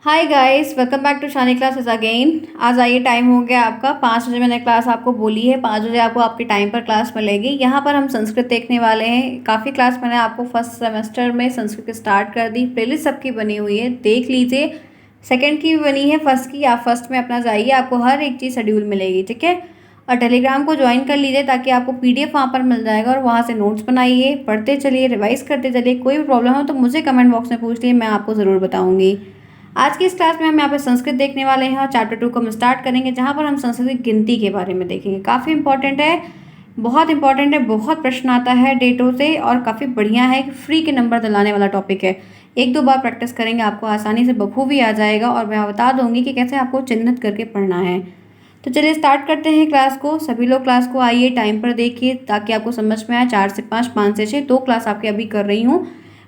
Hi guys, welcome back to Shani classes again. आज आइए, time हो गया आपका 5 बजे। मैंने क्लास आपको बोली है 5 बजे आपको आपके टाइम पर क्लास मिलेगी। यहाँ पर हम संस्कृत देखने वाले हैं। काफ़ी क्लास मैंने आपको फर्स्ट सेमेस्टर में संस्कृत की स्टार्ट कर दी। प्लेलिस्ट सबकी बनी हुई है, देख लीजिए। सेकंड की भी बनी है, फर्स्ट की। आप फर्स्ट में अपना जाइए, आपको हर एक चीज़ शेड्यूल मिलेगी, ठीक है। और टेलीग्राम को ज्वाइन कर लीजिए ताकि आपको PDF वहाँ पर मिल जाएगा और वहाँ से नोट्स बनाइए, पढ़ते चलिए, रिवाइज करते चलिए। कोई भी प्रॉब्लम हो तो मुझे कमेंट बॉक्स में पूछ लिए, मैं आपको ज़रूर बताऊँगी। आज की इस क्लास में हम यहाँ पे संस्कृत देखने वाले हैं और चैप्टर 2 को हम स्टार्ट करेंगे, जहाँ पर हम संस्कृत की गिनती के बारे में देखेंगे। काफ़ी इंपॉर्टेंट है, बहुत इंपॉर्टेंट है, बहुत प्रश्न आता है डेटों से और काफ़ी बढ़िया है कि फ्री के नंबर दिलाने वाला टॉपिक है। एक दो बार प्रैक्टिस करेंगे आपको आसानी से बखूबी आ जाएगा और मैं बता दूंगी कि कैसे आपको चिन्हित करके पढ़ना है। तो चलिए स्टार्ट करते हैं क्लास को। सभी लोग क्लास को आइए, टाइम पर देखिए ताकि आपको समझ में आए। 4 से 5, 5 से 6, 2 क्लास आपकी अभी कर रही हूँ।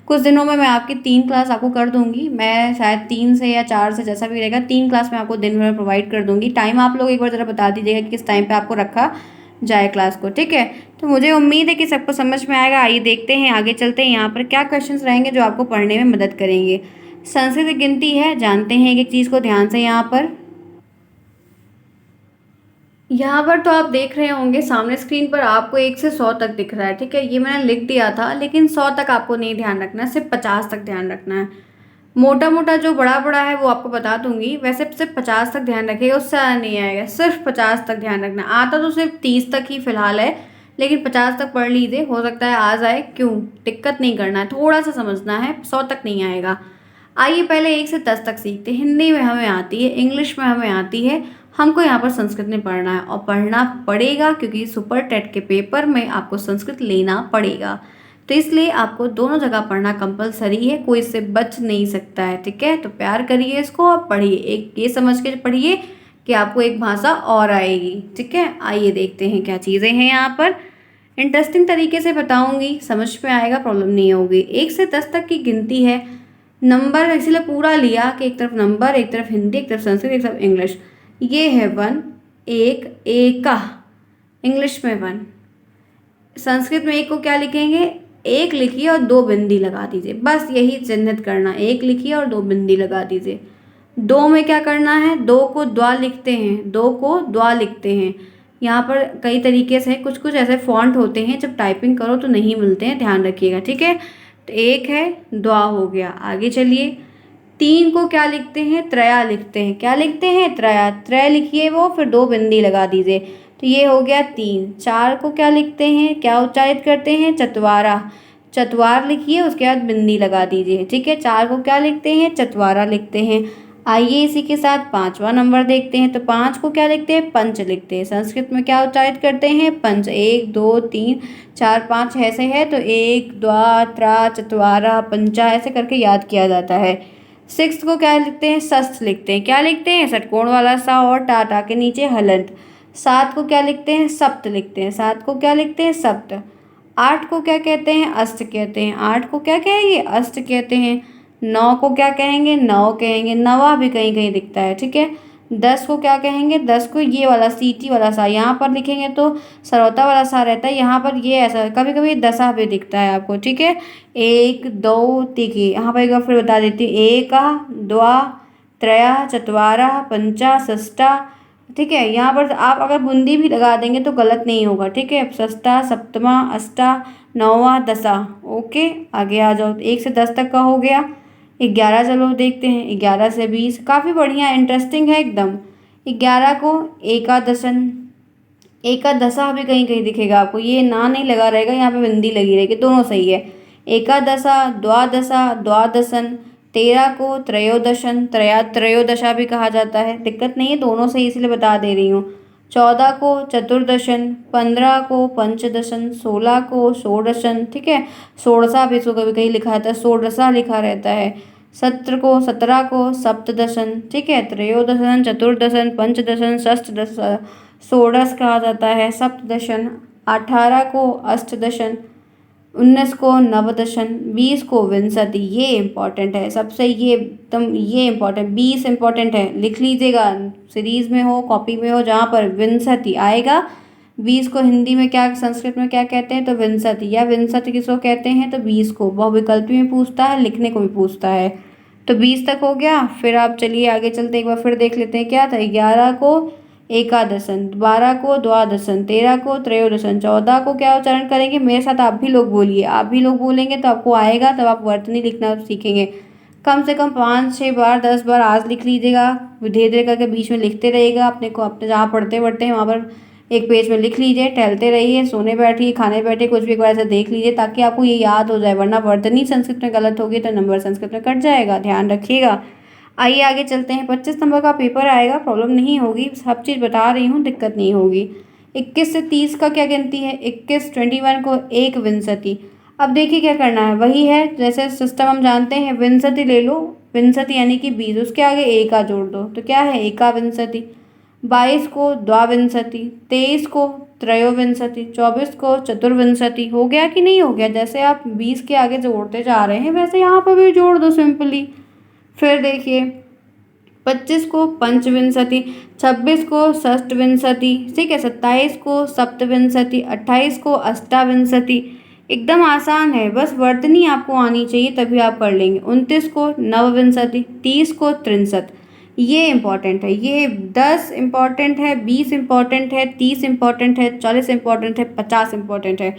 कुछ दिनों में मैं आपकी 3 क्लास आपको कर दूंगी। मैं शायद 3 से या 4 से, जैसा भी रहेगा, 3 क्लास मैं आपको दिन भर प्रोवाइड कर दूंगी। टाइम आप लोग एक बार ज़रा बता दीजिएगा कि किस टाइम पे आपको रखा जाए क्लास को, ठीक है। तो मुझे उम्मीद है कि सबको समझ में आएगा। आइए देखते हैं, आगे चलते हैं। यहाँ पर क्या क्वेश्चंस रहेंगे जो आपको पढ़ने में मदद करेंगे। संस्कृत की गिनती है, जानते हैं एक एक चीज़ को ध्यान से। यहाँ पर तो आप देख रहे होंगे सामने स्क्रीन पर आपको 1 से 100 तक दिख रहा है, ठीक है। ये मैंने लिख दिया था, लेकिन 100 तक आपको नहीं ध्यान रखना है, सिर्फ 50 तक ध्यान रखना है। मोटा मोटा जो बड़ा बड़ा है वो आपको बता दूंगी, वैसे सिर्फ 50 तक ध्यान रखिएगा, उससे ज़्यादा नहीं आएगा। सिर्फ 50 तक ध्यान रखना। आता तो सिर्फ 30 तक ही फिलहाल है, लेकिन 50 तक पढ़ लीजिए, हो सकता है आ जाए। क्यों, दिक्कत नहीं करना है, थोड़ा सा समझना है, 100 तक नहीं आएगा। आइए पहले 1 से 10 तक सीखते हैं। हिंदी में हमें आती है, इंग्लिश में हमें आती है, हमको यहाँ पर संस्कृत में पढ़ना है और पढ़ना पड़ेगा क्योंकि सुपर टेट के पेपर में आपको संस्कृत लेना पड़ेगा। तो इसलिए आपको दोनों जगह पढ़ना कंपलसरी है, कोई इससे बच नहीं सकता है, ठीक है। तो प्यार करिए इसको और पढ़िए, एक ये समझ के पढ़िए कि आपको एक भाषा और आएगी, ठीक है। आइए देखते हैं क्या चीज़ें हैं यहाँ पर। इंटरेस्टिंग तरीके से बताऊंगी, समझ में आएगा, प्रॉब्लम नहीं होगी। 1 से 10 तक की गिनती है। नंबर इसलिए पूरा लिया कि एक तरफ नंबर, एक तरफ हिंदी, एक तरफ संस्कृत, एक तरफ इंग्लिश। ये है 1, एक, एका। इंग्लिश में 1, संस्कृत में 1 को क्या लिखेंगे, 1 लिखिए और 2 बिंदी लगा दीजिए, बस यही चिन्हित करना। 1 लिखिए और 2 बिंदी लगा दीजिए। 2 में क्या करना है, 2 को द्वा लिखते हैं, 2 को द्वा लिखते हैं। यहाँ पर कई तरीके से कुछ कुछ ऐसे फॉन्ट होते हैं, जब टाइपिंग करो तो नहीं मिलते हैं, ध्यान रखिएगा, ठीक है। तो 1 है, द्वा हो गया। आगे चलिए। 3 को क्या लिखते हैं, त्रया लिखते हैं। क्या लिखते हैं, त्रया। त्रय लिखिए वो, फिर 2 बिंदी लगा दीजिए, तो ये हो गया 3। 4 को क्या लिखते हैं, क्या उच्चारित करते हैं, चतवारा। चतवार लिखिए, उसके बाद बिंदी लगा दीजिए, ठीक है। 4 को क्या लिखते हैं, चतवारा लिखते हैं। आइए इसी के साथ 5वां नंबर देखते हैं। तो 5 को क्या लिखते हैं, पंच लिखते हैं। संस्कृत में क्या उच्चारित करते हैं, पंच। 1 2 3 4 5 ऐसे है, तो 1 द्वा त्रा चतवारा पंचा ऐसे करके याद किया जाता है। 6 को क्या लिखते हैं, षष्ठ लिखते हैं। क्या लिखते हैं, षटकोण वाला सा और टाटा के नीचे हलंत। 7 को क्या लिखते हैं, सप्त लिखते हैं। 7 को क्या लिखते हैं, सप्त। 8 को क्या कहते हैं, अष्ट कहते हैं। 8 को क्या कहेंगे, अष्ट कहते हैं। 9 को क्या कहेंगे, नौ कहेंगे। नवा भी कहीं कहीं दिखता है, ठीक है। 10 को क्या कहेंगे, 10 को ये वाला सीटी वाला सा, यहाँ पर लिखेंगे तो सरौता वाला सा रहता है, यहाँ पर ये ऐसा, कभी कभी दशा भी दिखता है आपको, ठीक है। 1 2 देखिए यहाँ पर एक बार फिर बता देती हूँ। एका, द्वा, त्रया, चतवारा, पंचा, षष्ठा, ठीक है। यहाँ पर आप अगर बूंदी भी लगा देंगे तो गलत नहीं होगा, ठीक है। षष्ठा, सप्तमा, अष्टा, नौवा, दशा। ओके, आगे आ जाओ। 1 से 10 तक का हो गया। 11 चलो देखते हैं। 11 से 20, काफ़ी बढ़िया इंटरेस्टिंग है एकदम। 11 को एकादशन, एकादशा भी कहीं कहीं दिखेगा आपको, ये ना नहीं लगा रहेगा, यहाँ पे बिंदी लगी रहेगी, दोनों सही है। एकादशा, द्वादशा, द्वादशन। 13 को त्रयोदशन, त्रयोदशा भी कहा जाता है, दिक्कत नहीं है, दोनों सही इसलिए बता दे रही हूँ। 14 को चतुर्दशन, 15 को पंचदशन, 16 को षोडशन, ठीक है। षोडशा भी इसको कभी कहीं लिखा रहता है, षोडशा लिखा रहता है। 17 को सप्तदशन, ठीक है। त्रयोदशन, चतुर्दशन, पंचदशन, षष्ठदश, षोडश कहा जाता है, सप्तदशन। 18 को अष्टदशन, 19 को नवदशन, 20 को विंशति। ये इम्पॉर्टेंट है सबसे, ये एकदम ये इम्पॉर्टेंट, 20 इम्पॉर्टेंट है, लिख लीजिएगा। सीरीज में हो, कॉपी में हो, जहाँ पर विंशति आएगा। 20 को हिंदी में क्या, संस्कृत में क्या कहते हैं, तो विंशति, या विंशति किसको कहते हैं, तो 20 को। बहुविकल्पी में पूछता है, लिखने को भी पूछता है। तो 20 तक हो गया। फिर आप चलिए आगे चलते एक बार फिर देख लेते हैं क्या था। 11 को एकादशन, 12 को द्वादशन, 13 को त्रयोदशन, 14 को क्या उच्चारण करेंगे, मेरे साथ आप भी लोग बोलिए। आप भी लोग बोलेंगे तो आपको आएगा, तब आप वर्तनी लिखना सीखेंगे। कम से कम 5-6 बार 10 बार आज लिख लीजिएगा, धीरे धीरे करके बीच में लिखते रहिएगा। अपने को अपने जहाँ पढ़ते बढ़ते हैं वहाँ पर एक पेज में लिख लीजिए। टहलते रहिए, सोने बैठिए, खाने बैठिए, कुछ भी एक बार ऐसे देख लीजिए ताकि आपको ये याद हो जाए, वरना वर्तनी संस्कृत में गलत होगी तो नंबर संस्कृत में कट जाएगा, ध्यान रखिएगा। आइए आगे चलते हैं। 25 नंबर का पेपर आएगा, प्रॉब्लम नहीं होगी, सब चीज़ बता रही हूँ, दिक्कत नहीं होगी। 21 से 30 का क्या गिनती है, 21 21 को एक विंशति। अब देखिए क्या करना है, वही है जैसे सिस्टम हम जानते हैं। विंशति ले लो, विंशति यानी कि 20, उसके आगे एका जोड़ दो तो क्या है एका विंशति। 22 को द्वाविंशति, 23 को त्रयोविंशति, 24 को चतुर्विंशति। हो गया कि नहीं हो गया, जैसे आप 20 के आगे जोड़ते जा रहे हैं वैसे यहाँ पर भी जोड़ दो सिंपली। फिर देखिए 25 को पंचविंशति, 26 को षष्ठविंशति, ठीक है, 27 को सप्तविंशति, 28 को अष्टाविंशति। एकदम आसान है, बस वर्तनी आपको आनी चाहिए तभी आप कर लेंगे। 29 को नवविंशति, 30 को त्रिंशत। ये इम्पॉर्टेंट है, ये 10 इम्पॉर्टेंट है, 20 इम्पॉर्टेंट है, 30 इम्पॉर्टेंट है, 40 इम्पॉर्टेंट है, 50 इम्पॉर्टेंट है।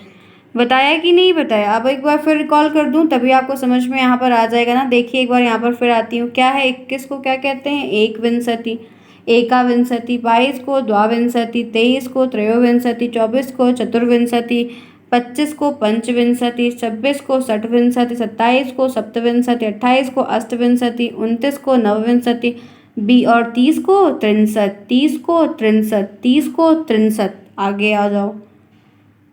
बताया कि नहीं बताया, अब एक बार फिर रिकॉल कर दूं तभी आपको समझ में यहाँ पर आ जाएगा ना। देखिए एक बार यहाँ पर फिर आती हूँ, क्या है 21 को क्या कहते हैं एक विंशति, एकाविंशति, 22 को द्वाविंशति, 23 को त्रयोविंशति, 24 को चतुर्विंशति, 25 को पंचविंशति, 26 को षठविंशति, 27 को सप्तविंशति, 28 को अष्टविंशति, 29 को नवविंशति, बी और 30 को त्रिंशत, 30 को त्रिंशत, 30 को त्रिंशत। आगे आ जाओ,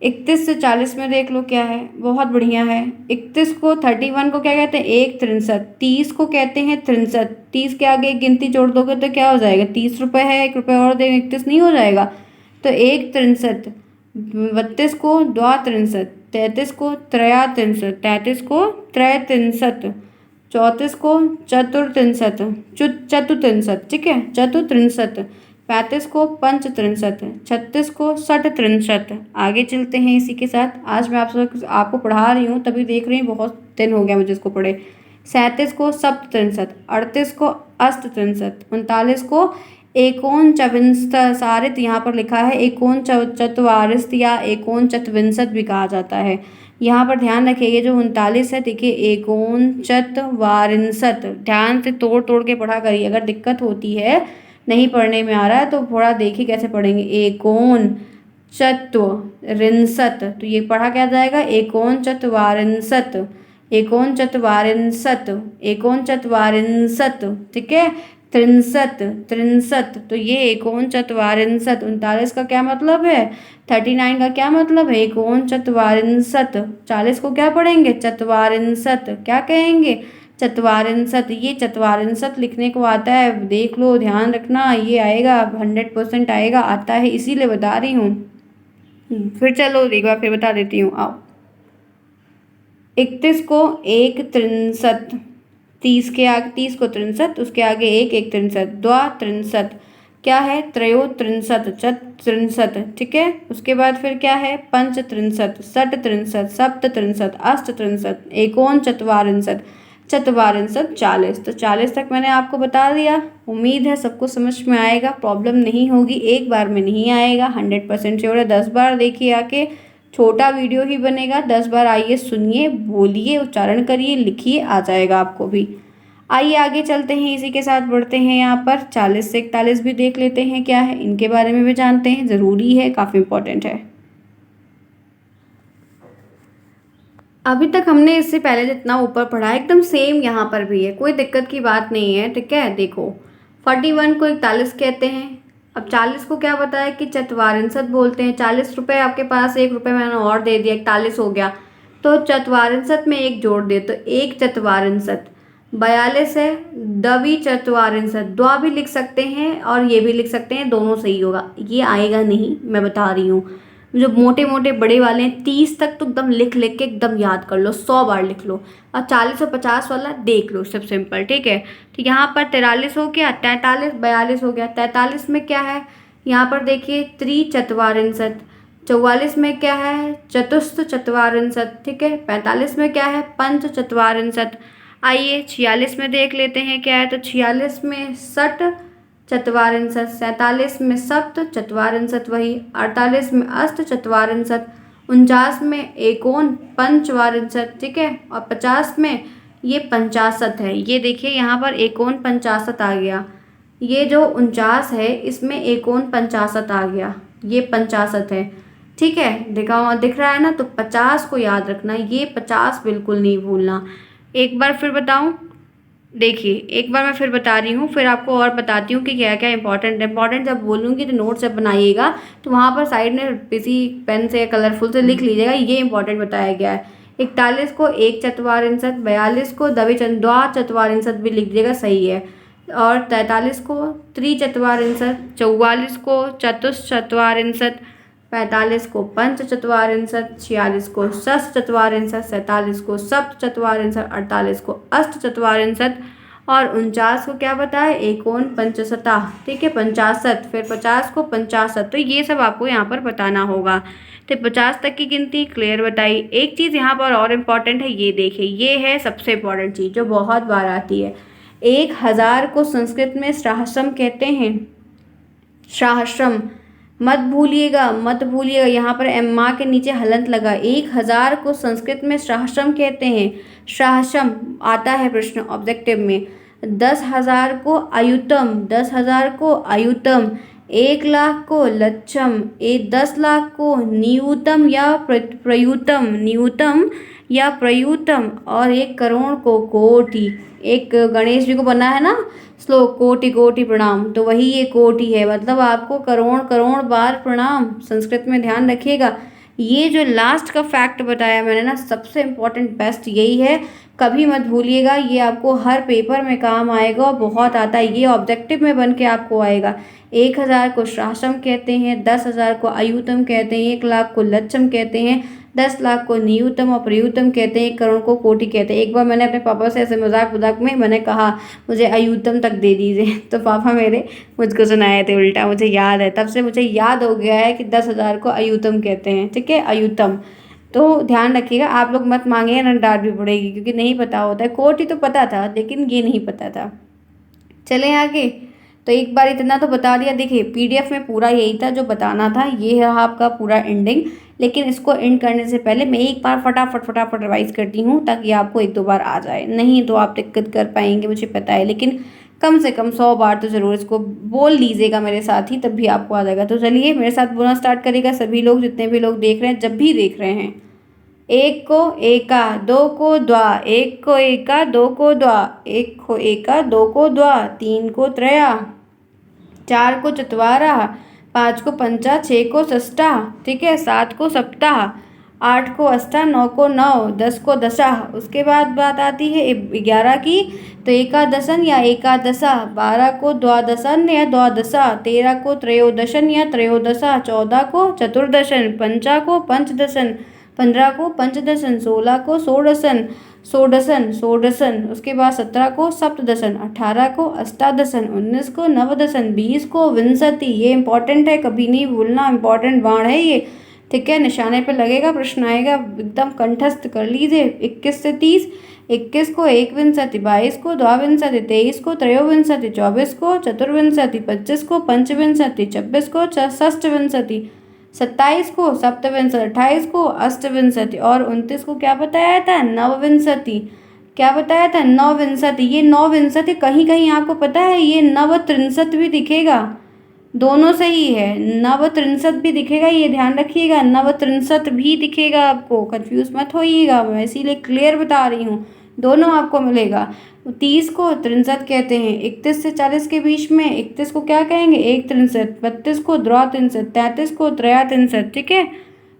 31 से 40 में देख लो क्या है, बहुत बढ़िया है। 31 को 31 को क्या कहते हैं एक त्रिंशत, 30 को कहते हैं त्रिंशत, 30 के आगे एक गिनती जोड़ दोगे तो क्या हो जाएगा, 30 रुपये है, 1 रुपये और देंगे, 31 नहीं हो जाएगा, तो एक त्रिंशत। 32 को द्वात्रिंशत, 33 को त्रयात्रिंशत, 33 को त्रयत्रिंशत, 34 को चतुर्त्रिंशत, चतुत्रिंशत, ठीक है, चतुत्रिंशत। 35 को पंचत्रिंशत, 36 को षठत्रिंशत। आगे चलते हैं इसी के साथ। आज मैं आपको पढ़ा रही हूँ तभी देख रही हूँ, बहुत दिन हो गया मुझे इसको पढ़े। 37 को सप्तत्रिंशत, 38 को अष्टत्रिंशत, 39 को एकोनचविंशत, सारित यहाँ पर लिखा है एकोनचत्वारिशत या एकोनचत्विंशत भी कहा जाता है। यहाँ पर ध्यान रखिए जो 39 है, देखिए एकोनचत्वारिंशत। ध्यान से तोड़ तोड़ के पढ़ा करिए, अगर दिक्कत होती है नहीं पढ़ने में आ रहा है तो थोड़ा देखिए कैसे पढ़ेंगे। एकोन चत्वरिंशत, तो ये पढ़ा क्या जाएगा एकोन चत्वारिंशत, एकोन चत्वारिंशत, एकोन चत्वारिंशत, ठीक है। त्रिंशत, त्रिंशत, तो ये एकोन चत्वारिंशत। 39 का क्या मतलब है, 39 का क्या मतलब है एकोन चत्वारिंशत। 40 को क्या पढ़ेंगे चत्वारिंशत, क्या कहेंगे चत्वारिंशत। ये चत्वारिंशत लिखने को आता है, देख लो ध्यान रखना, ये आएगा 100% आएगा, आता है इसीलिए बता रही हूँ। फिर चलो एक बार फिर बता देती हूँ, आओ। 31 को एक त्रिंशत, 30 के आगे 30 को त्रिंशत, उसके आगे एक त्रिंशत, द्वात्रिंशत, क्या है त्रयोत्रिंशत, चतुर्त्रिंशत, ठीक है। उसके बाद फिर क्या है पंचत्रिंशत, षटत्रिंशत, सप्तत्रिंशत, अष्टत्रिंशत, एकोन चत्वारिंशत, चत्वारिंशत, 40। तो 40 तक मैंने आपको बता दिया। उम्मीद है सबको समझ में आएगा, प्रॉब्लम नहीं होगी, एक बार में नहीं आएगा, 100% श्योर है। 10 बार देखिए आके, छोटा वीडियो ही बनेगा, 10 बार आइए सुनिए, बोलिए, उच्चारण करिए, लिखिए, आ जाएगा आपको भी। आइए आगे चलते हैं, इसी के साथ बढ़ते हैं। यहाँ पर 40 से 41 भी देख लेते हैं क्या है, इनके बारे में भी जानते हैं, ज़रूरी है, काफ़ी इंपॉर्टेंट है। अभी तक हमने इससे पहले जितना ऊपर पढ़ा एकदम सेम यहाँ पर भी है, कोई दिक्कत की बात नहीं है, ठीक है। देखो 41 को 41 कहते हैं। अब 40 को क्या बताया कि चत्वारिंशत बोलते हैं। 40 रुपये आपके पास, 1 रुपये मैंने और दे दिया, 41 हो गया, तो चत्वारिंशत में एक जोड़ दे तो एक चत्वारिंशत। 42 है द्वि चत्वारिंशत, द्वा भी लिख सकते हैं और ये भी लिख सकते हैं, दोनों सही होगा, ये आएगा नहीं, मैं बता रही हूँ। जो मोटे मोटे बड़े वाले हैं 30 तक तो एकदम लिख लिख के एकदम याद कर लो, 100 बार लिख लो। और 40 और 50 वाला देख लो, सब सिंपल, ठीक है। तो यहाँ पर 43 हो गया, 43, 42 हो गया। 43 में क्या है, यहाँ पर देखिए त्रिचत्वारिंशत। 44 में क्या है चतुष्ट चत्वारिंशत, ठीक है। 45 में क्या है पंच चत्वारिंशत। आइए 46 में देख लेते हैं क्या है। तो 46 में षट चत्वारिंशत्, 47 में सप्त चत्वारिंशत् वही, 48 में अष्ट चत्वारिंशत्, 49 में एकोन पंचवारिंशत्, ठीक है, और 50 में ये 50 है। ये देखिए यहाँ पर एकोन 50 आ गया। ये जो 49 है इसमें एकोन 50 आ गया, ये 50 है, ठीक है। दिख रहा है ना। तो 50 को याद रखना, ये 50 बिल्कुल नहीं भूलना। एक बार फिर बताऊं, देखिए एक बार मैं फिर बता रही हूँ, फिर आपको और बताती हूँ कि क्या क्या इंपॉर्टेंट जब बोलूँगी तो नोट जब बनाइएगा तो वहाँ पर साइड में किसी पेन से या कलरफुल से लिख लीजिएगा, ये इंपॉर्टेंट बताया गया है। 41 को एक चत्वारिंशत्, 42 को द्वा चत्वारिंशत् भी लिख दीजिएगा, सही है। और 43 को त्रिचत्वारिंशत्, 44 को चतुश्चत्वारिंशत्, 45 को पंचचत्वारिंशत्, 46 को षष्ठचत्वारिंशत्, 47 को सप्तचत्वारिंशत्, 48 को अष्टचत्वारिंशत् और 49 को क्या बताया, एकोन पंचशता, ठीक है, 50। फिर 50 को 50, तो ये सब आपको यहाँ पर बताना होगा। तो 50 तक की गिनती क्लियर बताई। एक चीज़ यहाँ पर और इम्पॉर्टेंट है, ये देखिए, ये है सबसे इम्पॉर्टेंट चीज़ जो बहुत बार आती है। 1000 को संस्कृत में सहस्रम कहते हैं, सहस्रम। मत भूलिएगा, मत भूलिएगा, यहाँ पर माँ के नीचे हलंत लगा। 1000 को संस्कृत में सहस्रम कहते हैं, सहस्रम आता है प्रश्न ऑब्जेक्टिव में। 10,000 को अयुतम, 10,000 को अयुतम। 1,00,000 को लक्षम, 10 लाख को न्यूतम या प्रयुतम, न्यूतम या प्रयुतम। और 1 करोड़ को कोटि। एक गणेश जी को बना है ना श्लोक, कोटि कोटि प्रणाम, तो वही ये कोटि है, मतलब आपको करोड़ करोड़ बार प्रणाम, संस्कृत में ध्यान रखिएगा। ये जो लास्ट का फैक्ट बताया मैंने ना, सबसे इम्पोर्टेंट बेस्ट यही है, कभी मत भूलिएगा, ये आपको हर पेपर में काम आएगा और बहुत आता है, ये ऑब्जेक्टिव में बन के आपको आएगा। 1000 को सहस्रम कहते हैं, 10,000 को अयुतम कहते हैं, 1,00,000 को लक्षम कहते हैं, 10 लाख को न्यूतम और प्रयुतम कहते हैं, 1 करोड़ को कोटि कहते हैं। एक बार मैंने अपने पापा से ऐसे मजाक में मैंने कहा मुझे अयुतम तक दे दीजिए, तो पापा मेरे मुझको सुनाए थे उल्टा, मुझे याद है, तब से मुझे याद हो गया है कि 10,000 को अयुतम कहते हैं, ठीक है, अयुतम। तो ध्यान रखिएगा, आप लोग मत मांगिए ना, डांट भी पड़ेगी, क्योंकि नहीं पता होता है। कोटि तो पता था लेकिन ये नहीं पता था। चलें आगे। तो एक बार इतना तो बता दिया। देखिए पीडीएफ में पूरा यही था जो बताना था, ये रहा आपका पूरा एंडिंग। लेकिन इसको एंड करने से पहले मैं एक बार फटाफट रिवाइज करती हूँ, ताकि आपको 1-2 बार आ जाए, नहीं तो आप दिक्कत कर पाएंगे मुझे पता है, लेकिन कम से कम 100 बार तो ज़रूर इसको बोल लीजिएगा मेरे साथ ही, तब भी आपको आ जाएगा। तो चलिए मेरे साथ बोलना स्टार्ट करिएगा सभी लोग, जितने भी लोग देख रहे हैं, जब भी देख रहे हैं। 1 को एका, 2 को द्वा, 1 को एका, 2 को द्वा, 1 को एका, 2 को द्वा, 3 को त्रया, 4 को चत्वारा, 5 को पंचा, 6 को षष्ठा, ठीक है, 7 को सप्ताह, 8 को अष्टा, 9 को नव, 10 को दशा। उसके बाद बात आती है 11 की, तो एकादशन या एकादशा, 12 को द्वादशन या द्वादशा, 13 को त्रयोदशन या त्रयोदशा, 14 को चतुर्दशन, 15 को पंचदशन, 15 को पंचदशन, 16 को षोडशन, उसके बाद 17 को सप्तदशन, 18 को अष्टादशन, 19 को नवदशन, 20 को विंशति। ये इंपॉर्टेंट है, कभी नहीं भूलना, इंपॉर्टेंट बाण है ये, ठीक है, निशाने पे लगेगा, प्रश्न आएगा, एकदम कंठस्थ कर लीजिए। 21 से 30, 21 को एकविंशति, 22 को द्वाविंशति, 23 को त्रयोविंशति, 24 को चतुर्विंशति, 25 को पंचविंशति, 26 को षष्ठविंशति, 27 को सप्तविंशति, 28 को अष्टविंशति और 29 को क्या बताया था, नवविंशति। क्या बताया था, नवविंशति। ये नवविंशति कहीं कहीं आपको पता है ये नवत्रिंशत भी दिखेगा, दोनों सही है, नवत्रिंशत भी दिखेगा, ये ध्यान रखिएगा, नवत्रिंशत भी दिखेगा आपको, कंफ्यूज मत होइएगा, मैं इसीलिए क्लियर बता रही हूँ, दोनों आपको मिलेगा। 30 को 63 कहते हैं, 31 से 40 के बीच में 31 को क्या कहेंगे, एक 63, 32 को द्वात्रिंशत, 33 को त्रयात्रिंशत, ठीक है,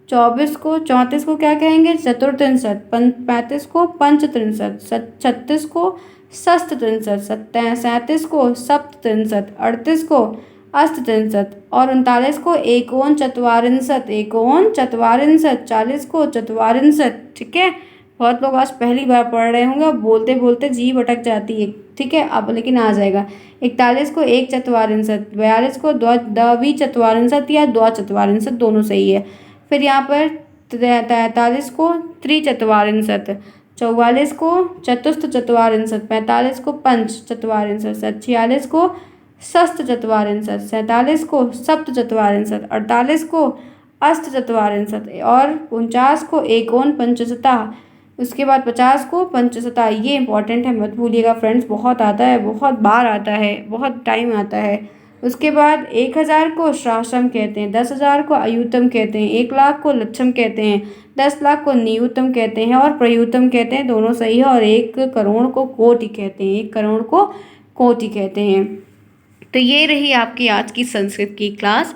34 को क्या कहेंगे, चतुर्त्रिंशत, 35 को पंचत्रिंशत, 36 को षष्ठत्रिंशत, 37 को सप्तत्रिंशत, 38 को अष्टत्रिंशत और 39 को एकोन चत्वारिंशत, 40 को चत्वारिंशत, ठीक है। बहुत लोग आज पहली बार पढ़ रहे होंगे, बोलते बोलते जीभ अटक जाती है, ठीक है, अब लेकिन आ जाएगा। 41 को एक चत्वारिंशत, 42 को द्विचत्वारिंशत या द्वाचत्वारिंशत, दोनों सही है। फिर यहाँ पर 43 को त्रिचत्वारिंशत, 44 को चतुस्थ चत्वारिंशत्, 45 को पंच चत्वारिंशत्, 46 को षष्ठ चत्वारिंशत्, 47 को सप्त चत्वारिंशत्, 48 को अष्ट चत्वारिंशत् और 49 को एकोन पंचशतः, उसके बाद 50 को पंचशतः। ये इंपॉर्टेंट है, मत भूलिएगा फ्रेंड्स, बहुत आता है, बहुत बार आता है, बहुत टाइम आता है। उसके बाद 1000 को सहस्रम कहते हैं, 10,000 को अयुतम कहते हैं, 1,00,000 को लक्षम कहते हैं, 10,00,000 को नियुतम कहते हैं और प्रयुतम कहते हैं, दोनों सही है। और 1 करोड़ को कोटि कहते हैं, 1 करोड़ को कोटि कहते हैं। तो ये रही आपकी आज की संस्कृत की क्लास,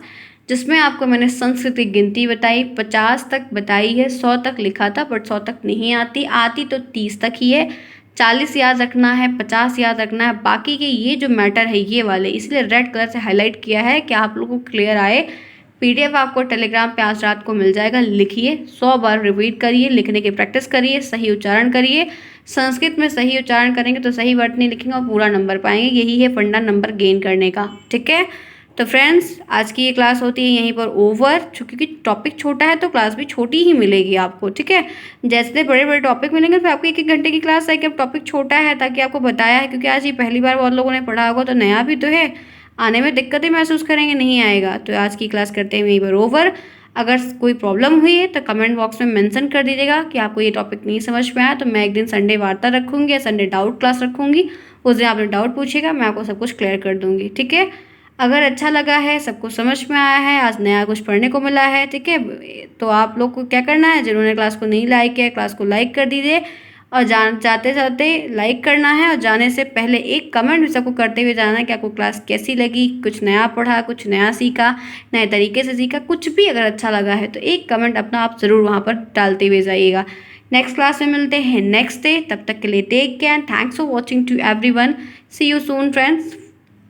जिसमें आपको मैंने संस्कृत की गिनती बताई, 50 तक बताई है, 100 तक लिखा था बट 100 तक नहीं आती तो 30 तक ही है। 40 याद रखना है, 50 याद रखना है, बाकी के ये जो मैटर है ये वाले, इसलिए रेड कलर से हाईलाइट किया है कि आप लोगों को क्लियर आए। PDF आपको टेलीग्राम पे आज रात को मिल जाएगा, लिखिए, 100 बार रिपीट करिए, लिखने की प्रैक्टिस करिए, सही उच्चारण करिए। संस्कृत में सही उच्चारण करेंगे तो सही वर्ड नहीं लिखेंगे और पूरा नंबर पाएंगे, यही है फंडा नंबर गेन करने का, ठीक है। तो फ्रेंड्स, आज की ये क्लास होती है यहीं पर ओवर, क्योंकि टॉपिक छोटा है तो क्लास भी छोटी ही मिलेगी आपको, ठीक है। जैसे बड़े बड़े टॉपिक मिलेंगे फिर आपको 1-1 घंटे की क्लास है कि अब टॉपिक छोटा है ताकि आपको बताया है, क्योंकि आज ये पहली बार बहुत लोगों ने पढ़ा होगा तो नया भी तो है, आने में दिक्कतें महसूस करेंगे, नहीं आएगा। तो आज की क्लास करते हैं यहीं पर ओवर। अगर कोई प्रॉब्लम हुई है तो कमेंट बॉक्स में मेंशन कर दीजिएगा कि आपको ये टॉपिक नहीं समझ में आया, तो मैं एक दिन संडे वार्ता रखूँगी या संडे डाउट क्लास रखूँगी, उस दिन आपने डाउट पूछिएगा, मैं आपको सब कुछ क्लियर कर दूँगी, ठीक है। अगर अच्छा लगा है, सब कुछ समझ में आया है, आज नया कुछ पढ़ने को मिला है, ठीक है, तो आप लोग को क्या करना है, जिन्होंने क्लास को नहीं लाइक किया क्लास को लाइक कर दीजिए और जाते जाते लाइक करना है, और जाने से पहले एक कमेंट भी सबको करते हुए जाना है कि आपको क्लास कैसी लगी, कुछ नया पढ़ा, कुछ नया सीखा, नए तरीके से सीखा, कुछ भी अगर अच्छा लगा है तो एक कमेंट अपना आप ज़रूर वहाँ पर डालते हुए जाइएगा। नेक्स्ट क्लास में मिलते हैं नेक्स्ट डे, तब तक के लिए take care, thanks for watching to everyone, see you soon friends.